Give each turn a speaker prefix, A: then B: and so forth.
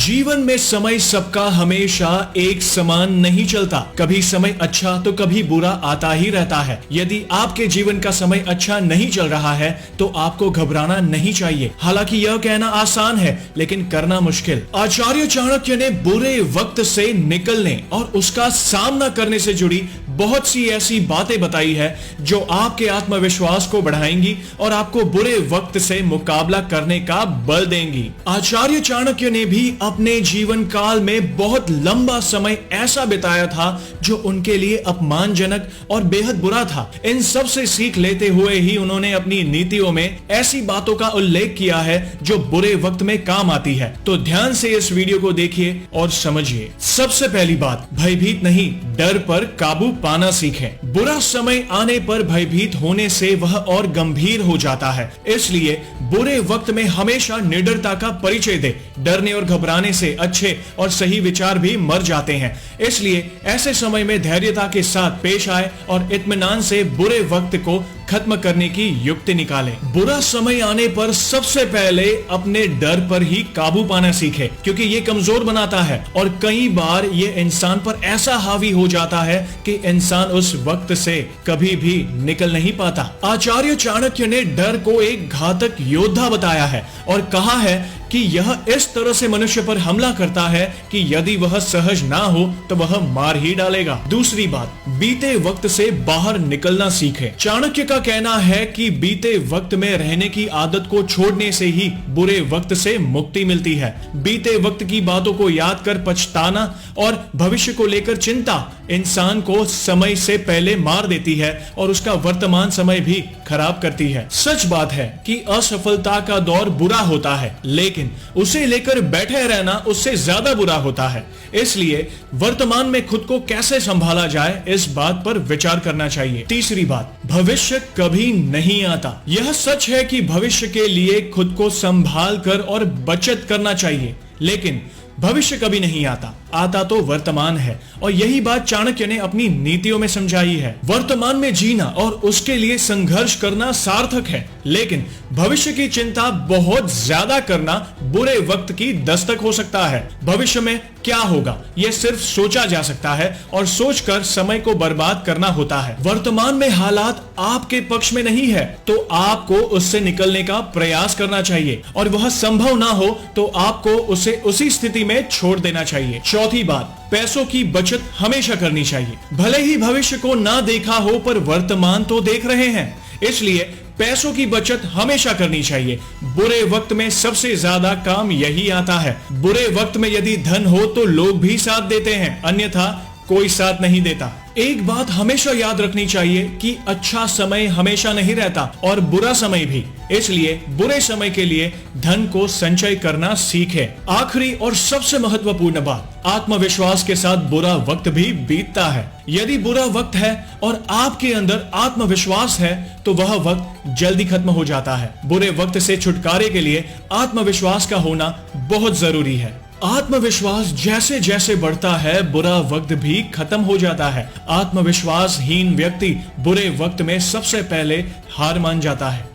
A: जीवन में समय सबका हमेशा एक समान नहीं चलता। कभी समय अच्छा तो कभी बुरा आता ही रहता है। यदि आपके जीवन का समय अच्छा नहीं चल रहा है तो आपको घबराना नहीं चाहिए। हालांकि यह कहना आसान है लेकिन करना मुश्किल। आचार्य चाणक्य ने बुरे वक्त से निकलने और उसका सामना करने से जुड़ी बहुत सी ऐसी बातें बताई है जो आपके आत्मविश्वास को बढ़ाएंगी और आपको बुरे वक्त से मुकाबला करने का बल देंगी। आचार्य चाणक्य ने भी अपने जीवन काल में बहुत लंबा समय ऐसा बिताया था जो उनके लिए अपमानजनक और बेहद बुरा था। इन सब से सीख लेते हुए ही उन्होंने अपनी नीतियों में ऐसी बातों का उल्लेख किया है जो बुरे वक्त में काम आती है। तो ध्यान से इस वीडियो को देखिए और समझिए। सबसे पहली बात, भयभीत नहीं, डर पर काबू पाना सीखें। बुरा समय आने पर भयभीत होने से वह और गंभीर हो जाता है। इसलिए बुरे वक्त में हमेशा निडरता का परिचय दे। डरने और घबराने से अच्छे और सही विचार भी मर जाते हैं। इसलिए ऐसे समय में धैर्यता के साथ पेश आए और इत्मीनान से बुरे वक्त को खत्म करने की युक्ति निकालें। बुरा समय आने पर सबसे पहले अपने डर पर ही काबू पाना सीखे, क्योंकि ये कमजोर बनाता है और कई बार ये इंसान पर ऐसा हावी हो जाता है कि इंसान उस वक्त से कभी भी निकल नहीं पाता। आचार्य चाणक्य ने डर को एक घातक योद्धा बताया है और कहा है कि यह इस तरह से मनुष्य पर हमला करता है कि यदि वह सहज ना हो तो वह मार ही डालेगा। दूसरी बात, बीते वक्त से बाहर निकलना सीखे। चाणक्य का कहना है कि बीते वक्त में रहने की आदत को छोड़ने से ही बुरे वक्त से मुक्ति मिलती है। बीते वक्त की बातों को याद कर पछताना और भविष्य को लेकर चिंता इंसान को समय से पहले मार देती है और उसका वर्तमान समय भी खराब करती है। सच बात है कि असफलता का दौर बुरा होता है, लेकिन उसे लेकर बैठे रहना उससे ज्यादा बुरा होता है। इसलिए वर्तमान में खुद को कैसे संभाला जाए इस बात पर विचार करना चाहिए। तीसरी बात, भविष्य कभी नहीं आता। यह सच है कि भविष्य के लिए खुद को संभाल कर और बचत करना चाहिए, लेकिन भविष्य कभी नहीं आता, आता तो वर्तमान है। और यही बात चाणक्य ने अपनी नीतियों में समझाई है। वर्तमान में जीना और उसके लिए संघर्ष करना सार्थक है, लेकिन भविष्य की चिंता बहुत ज्यादा करना बुरे वक्त की दस्तक हो सकता है। भविष्य में क्या होगा यह सिर्फ सोचा जा सकता है और सोचकर समय को बर्बाद करना होता है। वर्तमान में हालात आपके पक्ष में नहीं है तो आपको उससे निकलने का प्रयास करना चाहिए, और वह संभव ना हो तो आपको उसे उसी स्थिति में छोड़ देना चाहिए। चौथी बात, पैसों की बचत हमेशा करनी चाहिए। भले ही भविष्य को ना देखा हो पर वर्तमान तो देख रहे हैं, इसलिए पैसों की बचत हमेशा करनी चाहिए। बुरे वक्त में सबसे ज्यादा काम यही आता है। बुरे वक्त में यदि धन हो तो लोग भी साथ देते हैं, अन्यथा कोई साथ नहीं देता। एक बात हमेशा याद रखनी चाहिए कि अच्छा समय हमेशा नहीं रहता और बुरा समय भी। इसलिए बुरे समय के लिए धन को संचय करना सीखें। आखिरी और सबसे महत्वपूर्ण बात, आत्मविश्वास के साथ बुरा वक्त भी बीतता है। यदि बुरा वक्त है और आपके अंदर आत्मविश्वास है तो वह वक्त जल्दी खत्म हो जाता है। बुरे वक्त से छुटकारे के लिए आत्मविश्वास का होना बहुत जरूरी है। आत्मविश्वास जैसे जैसे बढ़ता है बुरा वक्त भी खत्म हो जाता है। आत्मविश्वासहीन व्यक्ति बुरे वक्त में सबसे पहले हार मान जाता है।